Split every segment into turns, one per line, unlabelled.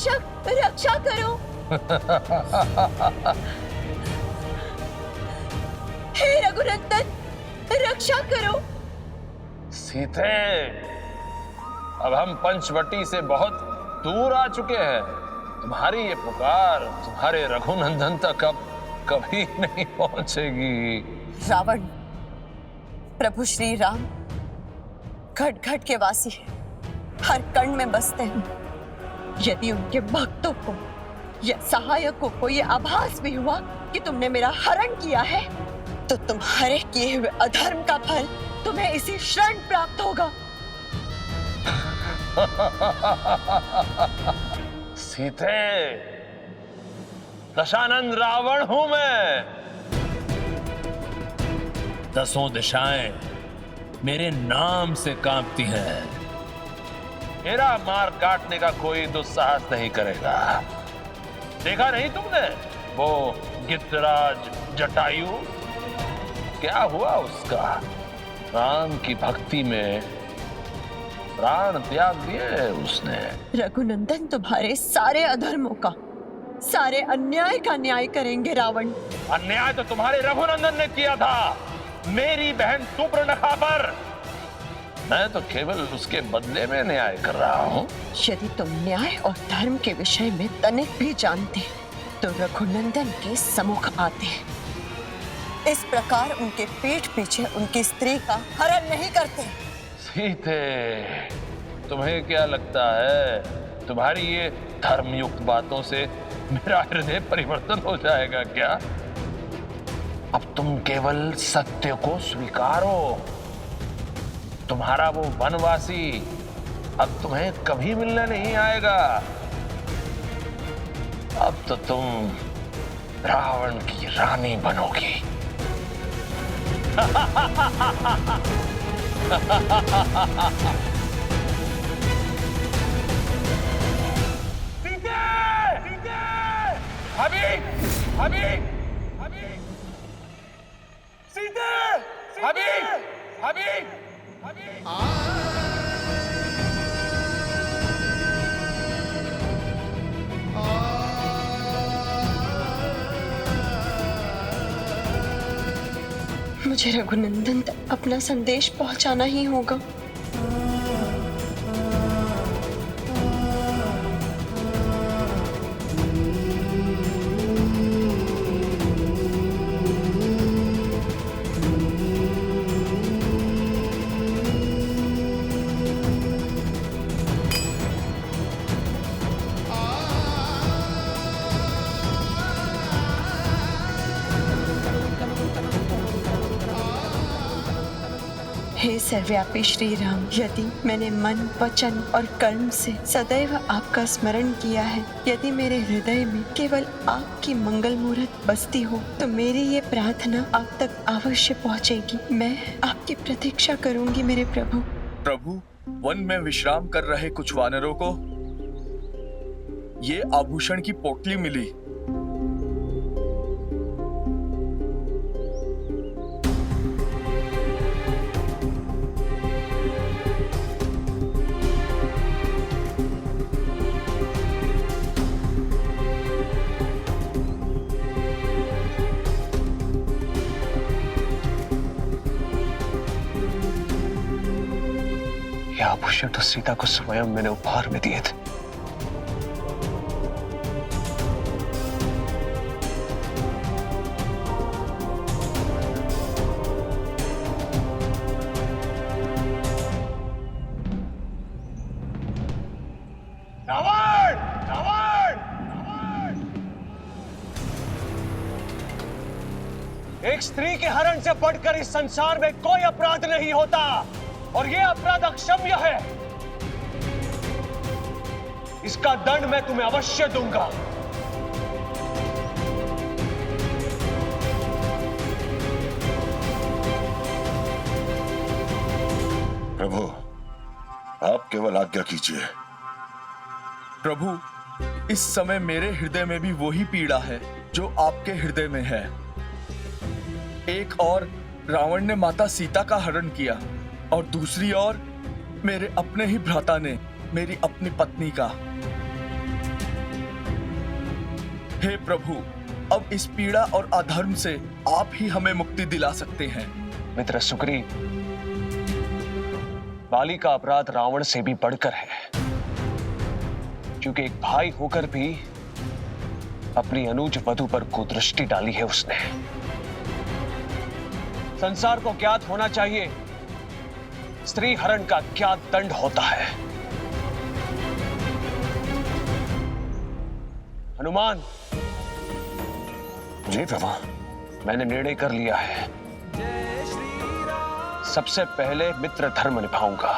रक्षक रक्षा करो। हे रघुनंदन रक्षा करो।
सीते, अब हम पंचवटी से बहुत दूर आ चुके हैं। तुम्हारी ये पुकार तुम्हारे रघुनंदन तक अब कभी नहीं पहुंचेगी।
रावण प्रभु श्री राम घट घट के वासी है, हर कण में बसते हैं। यदि उनके भक्तों को या सहायकों को यह आभास भी हुआ कि तुमने मेरा हरण किया है, तो तुम्हारे किए हुए अधर्म का फल तुम्हें इसी क्षण प्राप्त होगा।
सीते, दशानंद रावण हूं मैं। 10 दिशाएं मेरे नाम से कांपती हैं। मेरा मार काटने का कोई दुस्साहस नहीं करेगा। देखा नहीं तुमने वो गिद्धराज जटायु, क्या हुआ उसका? राम की भक्ति में प्राण त्याग दिए उसने।
रघुनंदन तुम्हारे सारे अधर्मों का, सारे अन्याय का न्याय करेंगे रावण।
अन्याय तो तुम्हारे रघुनंदन ने किया था मेरी बहन सुपर्णखा पर। मैं तो केवल उसके बदले में न्याय कर रहा हूँ।
यदि तुम न्याय और धर्म के विषय में तनिक भी जानते तो रघुनंदन के सम्मुख आते। इस प्रकार उनके पीठ पीछे उनकी स्त्री का हरण नहीं करते।
सीते, तुम्हें क्या लगता है तुम्हारी ये धर्मयुक्त बातों से मेरा हृदय परिवर्तन हो जाएगा क्या? अब तुम केवल सत्य को स्वीकारो। तुम्हारा वो वनवासी अब तुम्हें कभी मिलने नहीं आएगा। अब तो तुम रावण की रानी बनोगी। सीते! सीते! अभी! अभी! अभी! सीते! अभी! अभी! अभी!
मुझे रघुनंदन तक अपना संदेश पहुंचाना ही होगा। हे सर्वव्यापी श्री राम, यदि मैंने मन, वचन और कर्म से सदैव आपका स्मरण किया है, यदि मेरे हृदय में केवल आपकी मंगल मूर्त बसती हो, तो मेरी ये प्रार्थना आप तक अवश्य पहुंचेगी। मैं आपकी प्रतीक्षा करूंगी मेरे प्रभु।
प्रभु, वन में विश्राम कर रहे कुछ वानरों को ये आभूषण की पोटली मिली।
ये आभूषण तो सीता को स्वयं मैंने उपहार में दिए थे।
रावण! रावण! रावण!
एक स्त्री के हरण से बढ़कर इस संसार में कोई अपराध नहीं होता, और यह अपराध अक्षम्य है। इसका दंड मैं तुम्हें अवश्य दूंगा।
प्रभु, आप केवल आज्ञा कीजिए।
प्रभु, इस समय मेरे हृदय में भी वही पीड़ा है जो आपके हृदय में है। एक और रावण ने माता सीता का हरण किया, और दूसरी ओर मेरे अपने ही भ्राता ने मेरी अपनी पत्नी का। हे प्रभु, अब इस पीड़ा और अधर्म से आप ही हमें मुक्ति दिला सकते हैं।
मित्र सुग्रीव, बाली का अपराध रावण से भी बढ़कर है, क्योंकि एक भाई होकर भी अपनी अनुज वधु पर कुदृष्टि डाली है उसने। संसार को ज्ञात होना चाहिए स्त्री हरण का क्या दंड होता है। हनुमान,
जी प्रभु।
मैंने निर्णय कर लिया है, सबसे पहले मित्र धर्म निभाऊंगा।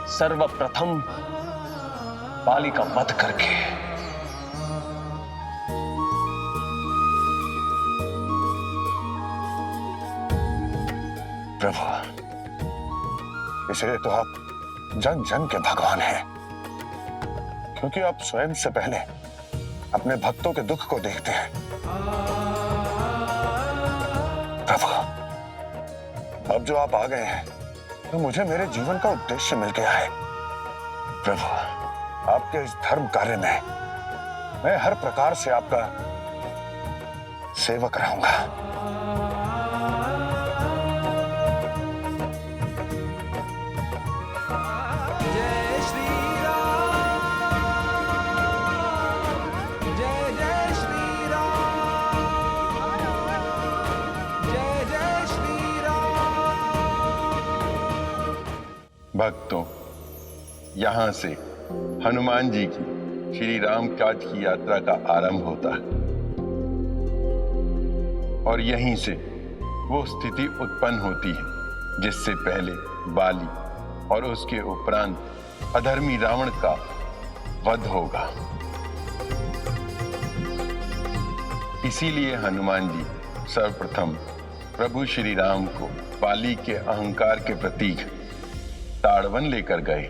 सर्वप्रथम बाली का वध करके।
प्रभु, इसलिए तो आप जन जन के भगवान हैं, क्योंकि आप स्वयं से पहले अपने भक्तों के दुख को देखते हैं। प्रभु, अब जो आप आ गए हैं तो मुझे मेरे जीवन का उद्देश्य मिल गया है। प्रभु, आपके इस धर्म कार्य में मैं हर प्रकार से आपका सेवक रहूंगा।
भक्तों, यहाँ से हनुमान जी की श्री राम काज की यात्रा का आरंभ होता है और यहीं से वो स्थिति उत्पन्न होती है जिससे पहले बाली और उसके उपरांत अधर्मी रावण का वध होगा। इसीलिए हनुमान जी सर्वप्रथम प्रभु श्री राम को बाली के अहंकार के प्रतीक ताड़वन लेकर गए।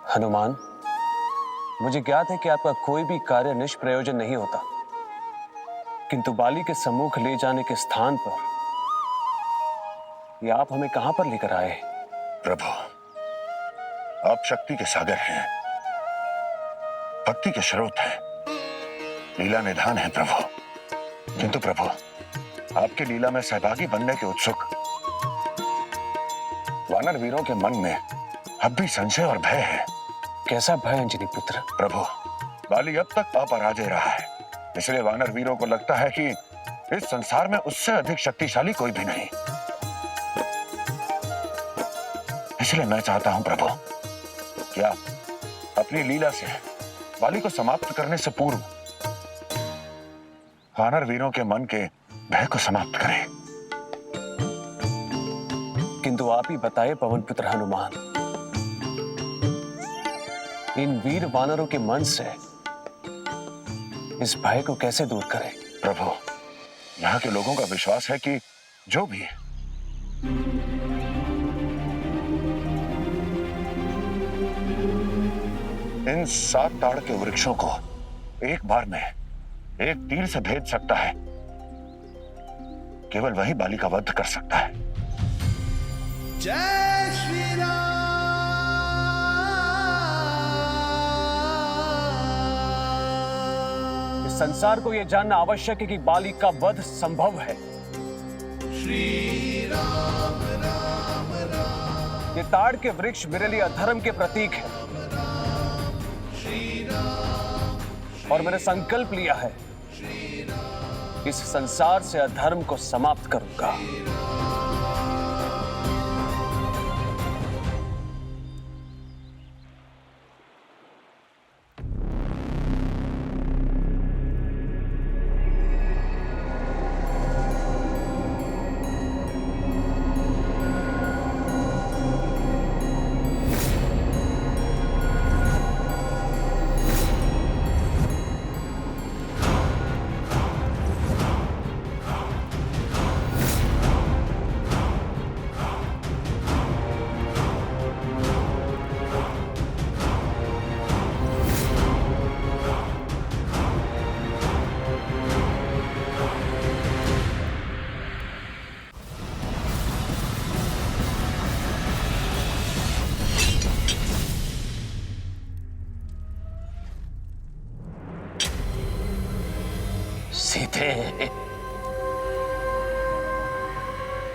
हनुमान, मुझे ज्ञात है कि आपका कोई भी कार्य निष्प्रयोजन नहीं होता, किंतु बाली के सम्मुख ले जाने के स्थान पर ये आप हमें कहां पर लेकर आए?
प्रभु, आप शक्ति के सागर हैं, भक्ति के स्रोत हैं, लीला निधान है प्रभु। किंतु प्रभु, आपकी लीला में सहभागी बनने के उत्सुक वानर वीरों के मन में अब भी संशय और भय है।
कैसा भय अंजनी पुत्र?
प्रभु, बाली अब तक अपराजय रहा है, इसलिए वानर वीरों को लगता है कि इस संसार में उससे अधिक शक्तिशाली कोई भी नहीं। इसलिए मैं चाहता हूं प्रभु कि आप अपनी लीला से बाली को समाप्त करने से पूर्व वानर वीरों के मन के भय को समाप्त करें।
किंतु आप ही बताए पवन पुत्र हनुमान, इन वीर वानरों के मन से इस भय को कैसे दूर करें?
प्रभु, यहाँ के लोगों का विश्वास है कि जो भी इन 7 ताड़ के वृक्षों को एक बार में एक तीर से भेद सकता है, केवल वही बाली का वध कर सकता है।
जय श्री राम।
इस संसार को यह जानना आवश्यक है कि बाली का वध संभव है।
श्री राम राम राम।
ये ताड़ के वृक्ष मेरे लिए अधर्म के प्रतीक है और मैंने संकल्प लिया है, इस संसार से अधर्म को समाप्त करूंगा।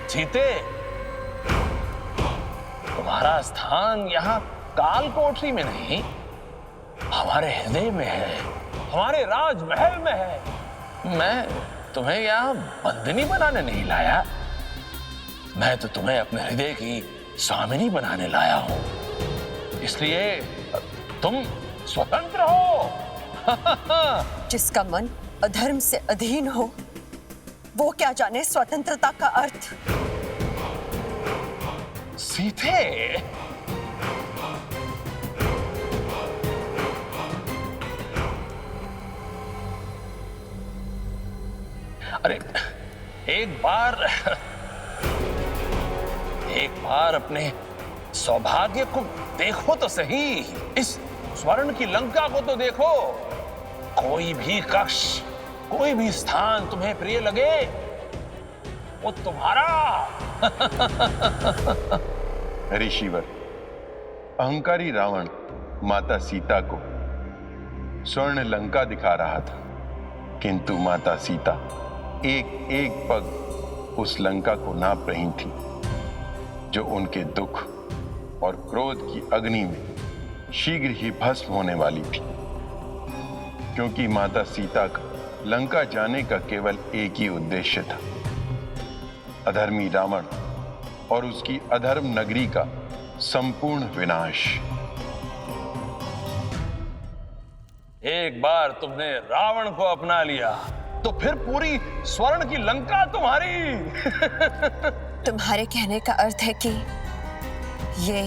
सीते, तुम्हारा स्थान यहाँ काल कोठरी में नहीं, हमारे हृदय में है, हमारे राजमहल में है। मैं तुम्हें यहाँ बंदनी बनाने नहीं लाया, मैं तो तुम्हें अपने हृदय की स्वामिनी बनाने लाया हूं। इसलिए तुम स्वतंत्र हो।
जिसका मन अधर्म से अधीन हो, वो क्या जाने स्वतंत्रता का अर्थ।
सीते, अरे एक बार अपने सौभाग्य को देखो तो सही, इस स्वर्ण की लंका को तो देखो। कोई भी कक्ष, कोई भी स्थान तुम्हें प्रिय लगे, वो तुम्हारा।
ऋषिवर, अहंकारी रावण माता सीता को स्वर्ण लंका दिखा रहा था, किंतु माता सीता एक एक पग उस लंका को नाप रही थी, जो उनके दुख और क्रोध की अग्नि में शीघ्र ही भस्म होने वाली थी। क्योंकि माता सीता का लंका जाने का केवल एक ही उद्देश्य था, अधर्मी रावण और उसकी अधर्म नगरी का संपूर्ण विनाश।
एक बार तुमने रावण को अपना लिया तो फिर पूरी स्वर्ण की लंका तुम्हारी।
तुम्हारे कहने का अर्थ है कि ये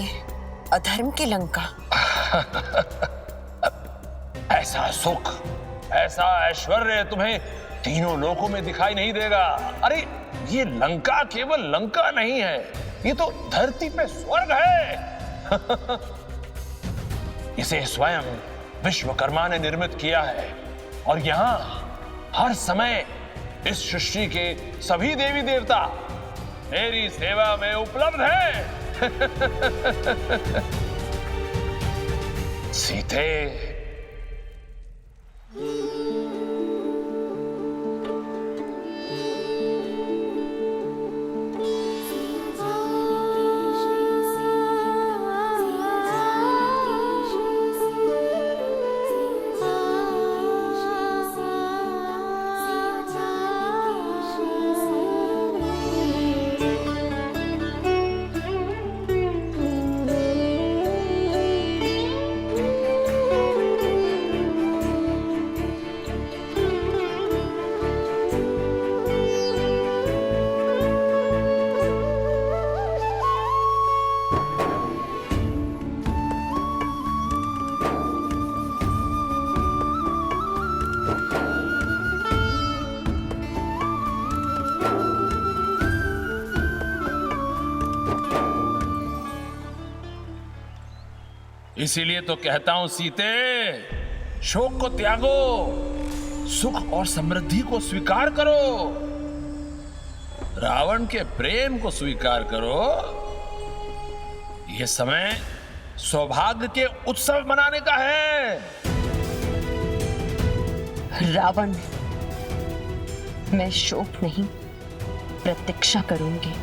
अधर्म की लंका।
ऐसा सुख, ऐसा ऐश्वर्य तुम्हें तीनों लोकों में दिखाई नहीं देगा। अरे ये लंका केवल लंका नहीं है, ये तो धरती पे स्वर्ग है। इसे स्वयं विश्वकर्मा ने निर्मित किया है और यहां हर समय इस सृष्टि के सभी देवी देवता मेरी सेवा में उपलब्ध हैं। सीते, इसीलिए तो कहता हूं सीते, शोक को त्यागो, सुख और समृद्धि को स्वीकार करो, रावण के प्रेम को स्वीकार करो। यह समय सौभाग्य के उत्सव मनाने का है।
रावण, मैं शोक नहीं, प्रतीक्षा करूंगी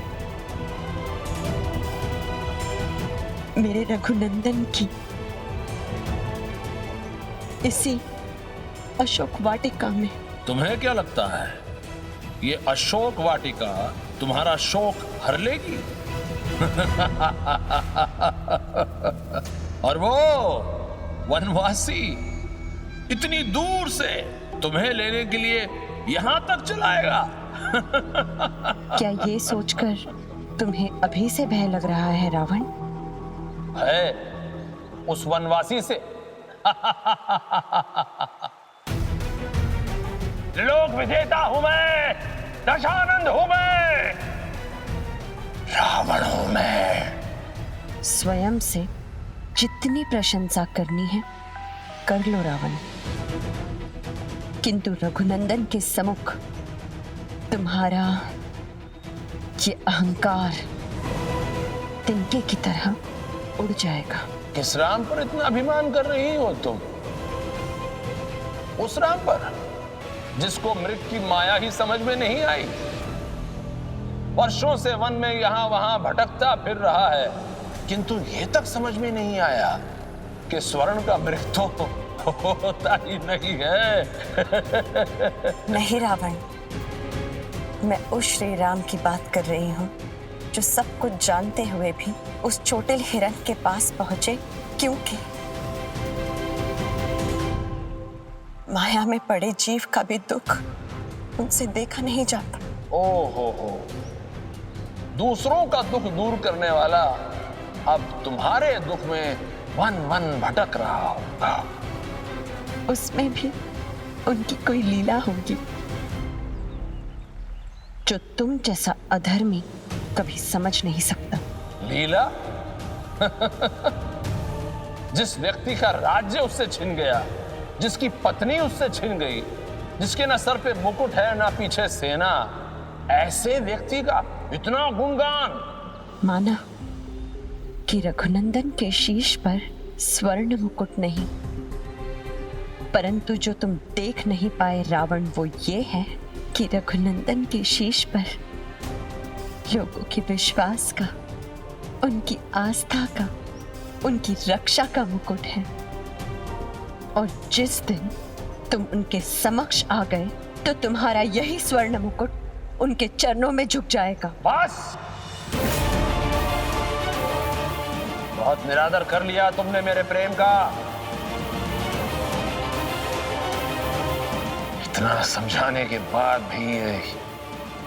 मेरे रघुनंदन की इसी अशोक वाटिका में।
तुम्हें क्या लगता है ये अशोक वाटिका तुम्हारा शोक हर लेगी? और वो वनवासी इतनी दूर से तुम्हें लेने के लिए यहां तक चलाएगा?
क्या ये सोचकर तुम्हें अभी से भय लग रहा है रावण?
है उस वनवासी से। लोक विजेता हूं मैं, दशानंद हूं मैं, रावण हूं मैं।
स्वयं से जितनी प्रशंसा करनी है कर लो रावण, किंतु रघुनंदन के सम्मुख तुम्हारा ये अहंकार तिनके की तरह उड़ जाएगा।
किस राम पर इतना अभिमान कर रही हो तुम? उस राम पर जिसको मृग की माया ही समझ में नहीं आई। वर्षों से वन में यहां वहां भटकता फिर रहा है, किंतु ये तक समझ में नहीं आया कि स्वर्ण का मृग तो होता ही नहीं है।
नहीं रावण, मैं उस श्री राम की बात कर रही हूँ जो सब कुछ जानते हुए भी उस चोटिल हिरण के पास पहुंचे, क्योंकि माया में पड़े जीव का भी दुख उनसे देखा नहीं जाता।
ओहो हो, दूसरों का दुख दूर करने वाला अब तुम्हारे दुख में वन वन भटक रहा होगा।
उसमें भी उनकी कोई लीला होगी जो तुम जैसा अधर्मी कभी समझ नहीं सकता।
लीला? जिस व्यक्ति का राज्य उससे छिन गया, जिसकी पत्नी उससे छिन गई, जिसके ना सर पे मुकुट है ना पीछे सेना, ऐसे व्यक्ति का इतना गुणगान।
माना कि रघुनंदन के शीश पर स्वर्ण मुकुट नहीं, परंतु जो तुम देख नहीं पाए रावण, वो ये है कि रघुनंदन के शीश पर लोगों के विश्वास का, उनकी आस्था का, उनकी रक्षा का मुकुट है। और जिस दिन तुम उनके समक्ष आ गए तो तुम्हारा यही स्वर्ण मुकुट उनके चरणों में झुक जाएगा।
बस, बहुत निरादर कर लिया तुमने मेरे प्रेम का। इतना समझाने के बाद भी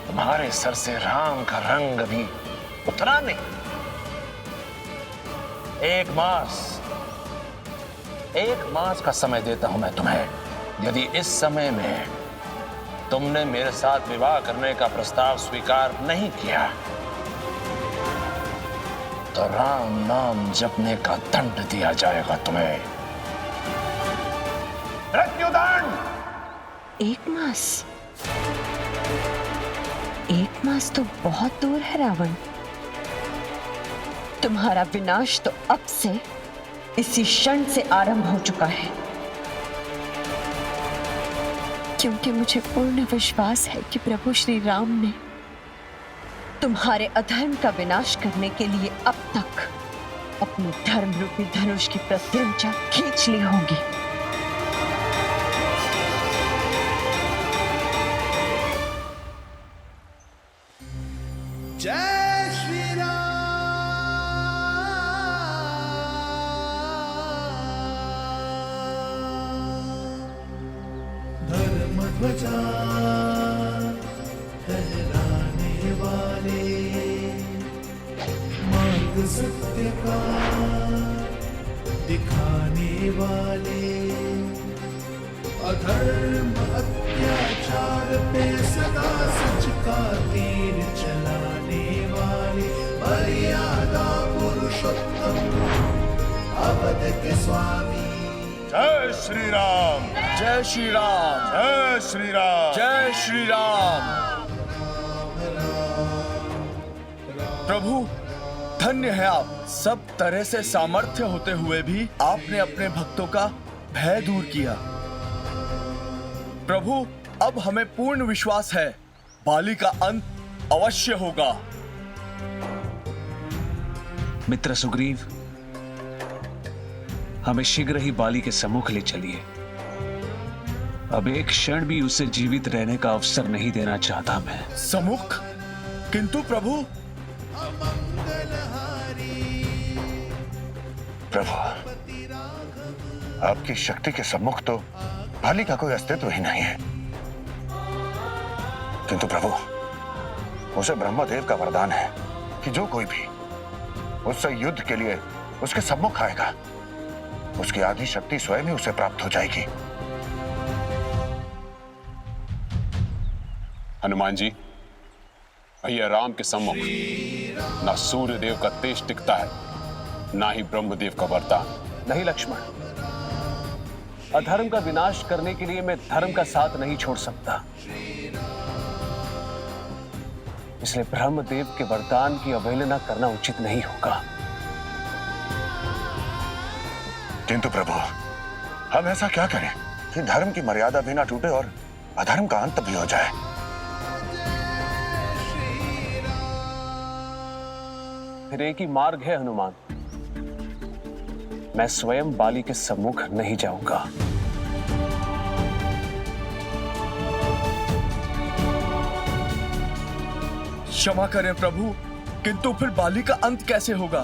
तुम्हारे सर से राम का रंग भी उतरा नहीं। एक मास का समय देता हूं मैं तुम्हें। यदि इस समय में तुमने मेरे साथ विवाह करने का प्रस्ताव स्वीकार नहीं किया तो राम नाम जपने का दंड दिया जाएगा तुम्हें, मृत्युदंड।
एक मास तो बहुत दूर है रावण। तुम्हारा विनाश तो अब से, इसी क्षण से आरंभ हो चुका है, क्योंकि मुझे पूर्ण विश्वास है कि प्रभु श्री राम ने तुम्हारे अधर्म का विनाश करने के लिए अब तक अपनी धर्म रूपी धनुष की प्रत्यंचा खींच ली होगी।
जय श्री राम। धर्म ध्वजा कहलाने वाले, मार्ग सत्य का दिखाने वाले, अधर्म अत्याचार पे सदा सच का तीर चलाने वाले, मर्यादा पुरुषोत्तम अवध के स्वामी।
जय श्री राम,
जय श्री राम,
जय श्री राम,
जय श्री राम। प्रभु धन्य है आप। सब तरह से सामर्थ्य होते हुए भी आपने अपने भक्तों का भय दूर किया। प्रभु अब हमें पूर्ण विश्वास है बाली का अंत अवश्य होगा।
मित्र सुग्रीव, हमें शीघ्र ही बाली के सम्मुख ले चलिए। अब एक क्षण भी उसे जीवित रहने का अवसर नहीं देना चाहता मैं।
सम्मुख? किंतु प्रभु।
प्रभु, आपकी शक्ति के सम्मुख तो बाली का कोई अस्तित्व ही नहीं है। किंतु प्रभु, उसे ब्रह्मदेव का वरदान है कि जो कोई भी उससे युद्ध के लिए उसके सम्मुख आएगा, उसकी आधी शक्ति स्वयं ही उसे प्राप्त हो जाएगी।
हनुमान जी, भैया राम के सम्मुख ना सूर्य देव का तेज टिकता है, ना ही ब्रह्मदेव का वरदान।
नहीं लक्ष्मण, अधर्म का विनाश करने के लिए मैं धर्म का साथ नहीं छोड़ सकता। इसलिए ब्रह्मदेव के वरदान की अवहेलना करना उचित नहीं होगा।
किंतु प्रभु, हम ऐसा क्या करें कि धर्म की मर्यादा भी ना टूटे और अधर्म का अंत भी हो जाए।
फिर एक ही मार्ग है हनुमान। मैं स्वयं बाली के सम्मुख नहीं जाऊंगा।
क्षमा करें प्रभु, किंतु फिर बाली का अंत कैसे होगा?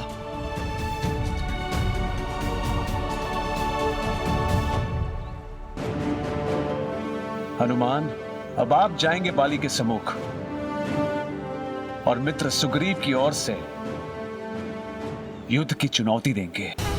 हनुमान, अब आप जाएंगे बाली के सम्मुख और मित्र सुग्रीव की ओर से युद्ध की चुनौती देंगे।